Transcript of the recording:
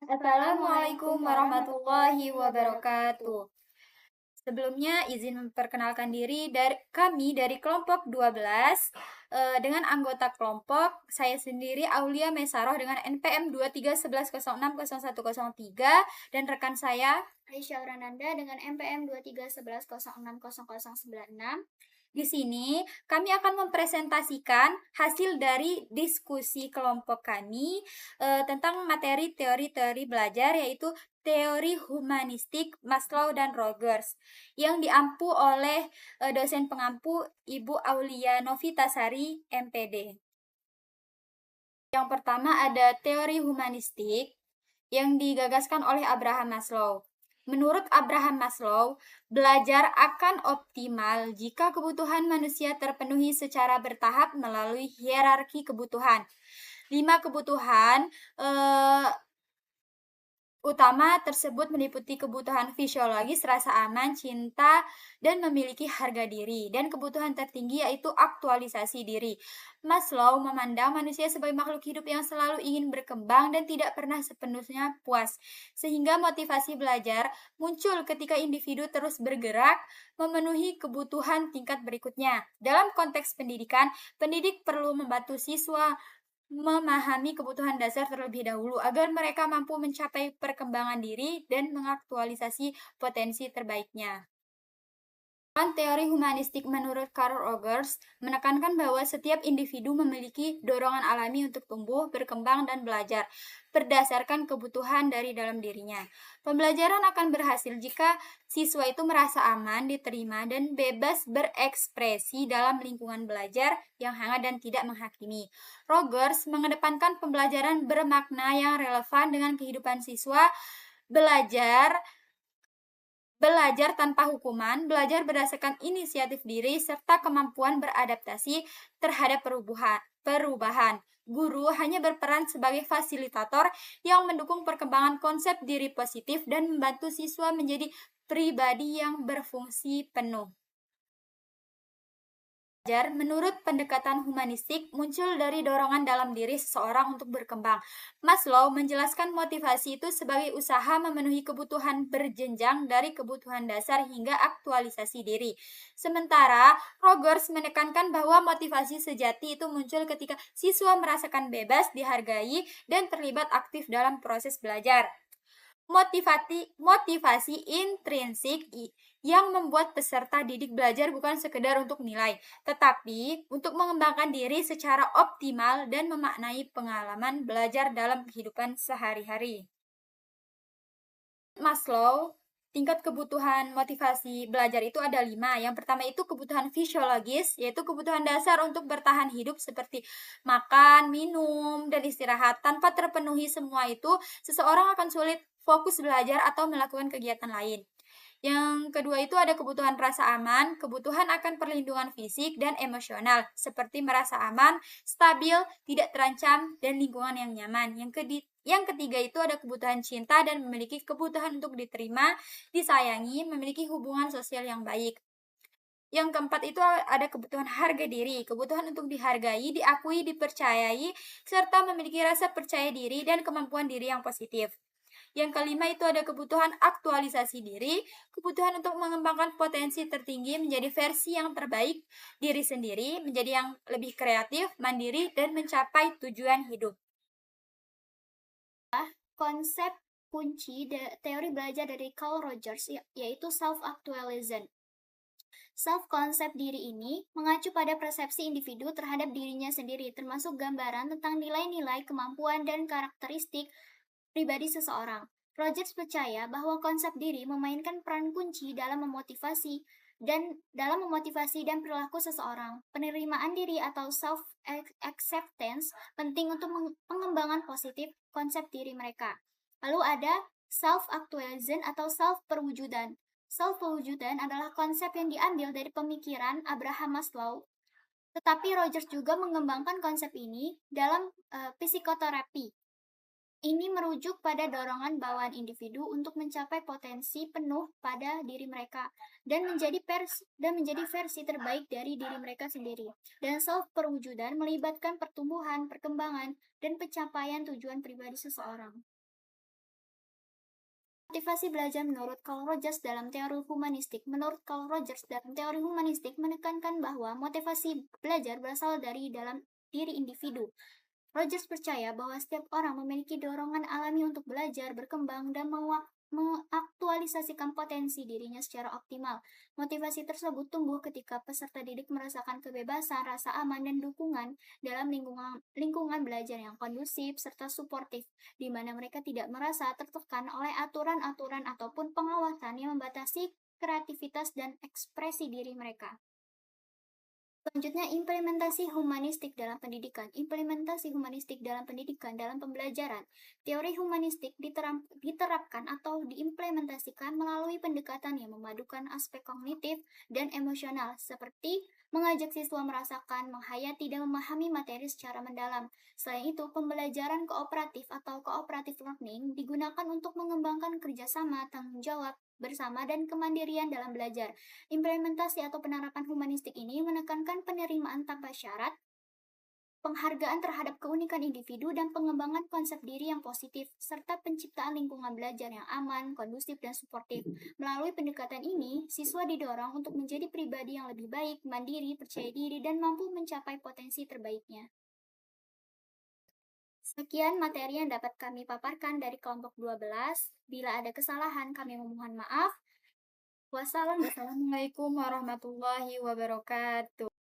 Assalamualaikum warahmatullahi wabarakatuh. Sebelumnya izin memperkenalkan diri dari kelompok 12 dengan anggota kelompok saya sendiri Aulia Mesaroh dengan NPM 2311060103 dan rekan saya Aisyah Aurananda dengan MPM 2311060096. Di sini kami akan mempresentasikan hasil dari diskusi kelompok kami tentang materi teori-teori belajar yaitu teori humanistik Maslow dan Rogers yang diampu oleh dosen pengampu Ibu Aulia Novitasari MPD. Yang pertama ada teori humanistik yang digagaskan oleh Abraham Maslow. Menurut Abraham Maslow, belajar akan optimal jika kebutuhan manusia terpenuhi secara bertahap melalui hierarki kebutuhan. 5 kebutuhan utama tersebut meliputi kebutuhan fisiologis, rasa aman, cinta, dan memiliki harga diri. Dan kebutuhan tertinggi yaitu aktualisasi diri. Maslow memandang manusia sebagai makhluk hidup yang selalu ingin berkembang dan tidak pernah sepenuhnya puas. Sehingga motivasi belajar muncul ketika individu terus bergerak memenuhi kebutuhan tingkat berikutnya. Dalam konteks pendidikan, pendidik perlu membantu siswa memahami kebutuhan dasar terlebih dahulu agar mereka mampu mencapai perkembangan diri dan mengaktualisasi potensi terbaiknya. Teori humanistik menurut Carl Rogers menekankan bahwa setiap individu memiliki dorongan alami untuk tumbuh, berkembang, dan belajar berdasarkan kebutuhan dari dalam dirinya. Pembelajaran akan berhasil jika siswa itu merasa aman, diterima, dan bebas berekspresi dalam lingkungan belajar yang hangat dan tidak menghakimi. Rogers mengedepankan pembelajaran bermakna yang relevan dengan kehidupan siswa, belajar tanpa hukuman, belajar berdasarkan inisiatif diri, serta kemampuan beradaptasi terhadap perubahan. Guru hanya berperan sebagai fasilitator yang mendukung perkembangan konsep diri positif dan membantu siswa menjadi pribadi yang berfungsi penuh. Menurut pendekatan humanistik muncul dari dorongan dalam diri seseorang untuk berkembang. Maslow menjelaskan motivasi itu sebagai usaha memenuhi kebutuhan berjenjang dari kebutuhan dasar hingga aktualisasi diri. Sementara Rogers menekankan bahwa motivasi sejati itu muncul ketika siswa merasakan bebas, dihargai, dan terlibat aktif dalam proses belajar. Motivasi intrinsik yang membuat peserta didik belajar bukan sekedar untuk nilai, tetapi untuk mengembangkan diri secara optimal dan memaknai pengalaman belajar dalam kehidupan sehari-hari. Maslow, tingkat kebutuhan motivasi belajar itu ada 5. Yang pertama itu kebutuhan fisiologis, yaitu kebutuhan dasar untuk bertahan hidup seperti makan, minum, dan istirahat. Tanpa terpenuhi semua itu, seseorang akan sulit fokus belajar atau melakukan kegiatan lain. Yang kedua itu ada kebutuhan rasa aman, kebutuhan akan perlindungan fisik dan emosional, seperti merasa aman, stabil, tidak terancam, dan lingkungan yang nyaman. Yang ketiga itu ada kebutuhan cinta dan memiliki kebutuhan untuk diterima, disayangi, memiliki hubungan sosial yang baik. Yang keempat itu ada kebutuhan harga diri, kebutuhan untuk dihargai, diakui, dipercayai, serta memiliki rasa percaya diri dan kemampuan diri yang positif. Yang kelima itu ada kebutuhan aktualisasi diri, kebutuhan untuk mengembangkan potensi tertinggi menjadi versi yang terbaik diri sendiri, menjadi yang lebih kreatif, mandiri, dan mencapai tujuan hidup. Konsep kunci teori belajar dari Carl Rogers yaitu self-actualization. Self-konsep diri ini mengacu pada persepsi individu terhadap dirinya sendiri, termasuk gambaran tentang nilai-nilai, kemampuan, dan karakteristik pribadi seseorang. Rogers percaya bahwa konsep diri memainkan peran kunci dalam memotivasi dan perilaku seseorang. Penerimaan diri atau self acceptance penting untuk pengembangan positif konsep diri mereka. Lalu ada self actualization atau self perwujudan. Self perwujudan adalah konsep yang diambil dari pemikiran Abraham Maslow, tetapi Rogers juga mengembangkan konsep ini dalam psikoterapi. Ini merujuk pada dorongan bawaan individu untuk mencapai potensi penuh pada diri mereka dan menjadi versi terbaik dari diri mereka sendiri. Dan self perwujudan melibatkan pertumbuhan, perkembangan, dan pencapaian tujuan pribadi seseorang. Motivasi belajar menurut Carl Rogers dalam teori humanistik. Menurut Carl Rogers dalam teori humanistik menekankan bahwa motivasi belajar berasal dari dalam diri individu. Rogers percaya bahwa setiap orang memiliki dorongan alami untuk belajar, berkembang, dan mengaktualisasikan potensi dirinya secara optimal. Motivasi tersebut tumbuh ketika peserta didik merasakan kebebasan, rasa aman, dan dukungan dalam lingkungan belajar yang kondusif serta suportif, di mana mereka tidak merasa tertekan oleh aturan-aturan ataupun pengawasan yang membatasi kreativitas dan ekspresi diri mereka. Selanjutnya, implementasi humanistik dalam pendidikan. Implementasi humanistik dalam pendidikan dalam pembelajaran. Teori humanistik diterapkan atau diimplementasikan melalui pendekatan yang memadukan aspek kognitif dan emosional, seperti mengajak siswa merasakan, menghayati, dan memahami materi secara mendalam. Selain itu, pembelajaran kooperatif atau cooperative learning digunakan untuk mengembangkan kerjasama, tanggung jawab, bersama, dan kemandirian dalam belajar. Implementasi atau penerapan humanistik ini menekankan penerimaan tanpa syarat, penghargaan terhadap keunikan individu, dan pengembangan konsep diri yang positif, serta penciptaan lingkungan belajar yang aman, kondusif, dan suportif. Melalui pendekatan ini, siswa didorong untuk menjadi pribadi yang lebih baik, mandiri, percaya diri, dan mampu mencapai potensi terbaiknya. Sekian materi yang dapat kami paparkan dari kelompok 12. Bila ada kesalahan, kami memohon maaf. Wassalamualaikum Wassalamualaikum warahmatullahi wabarakatuh.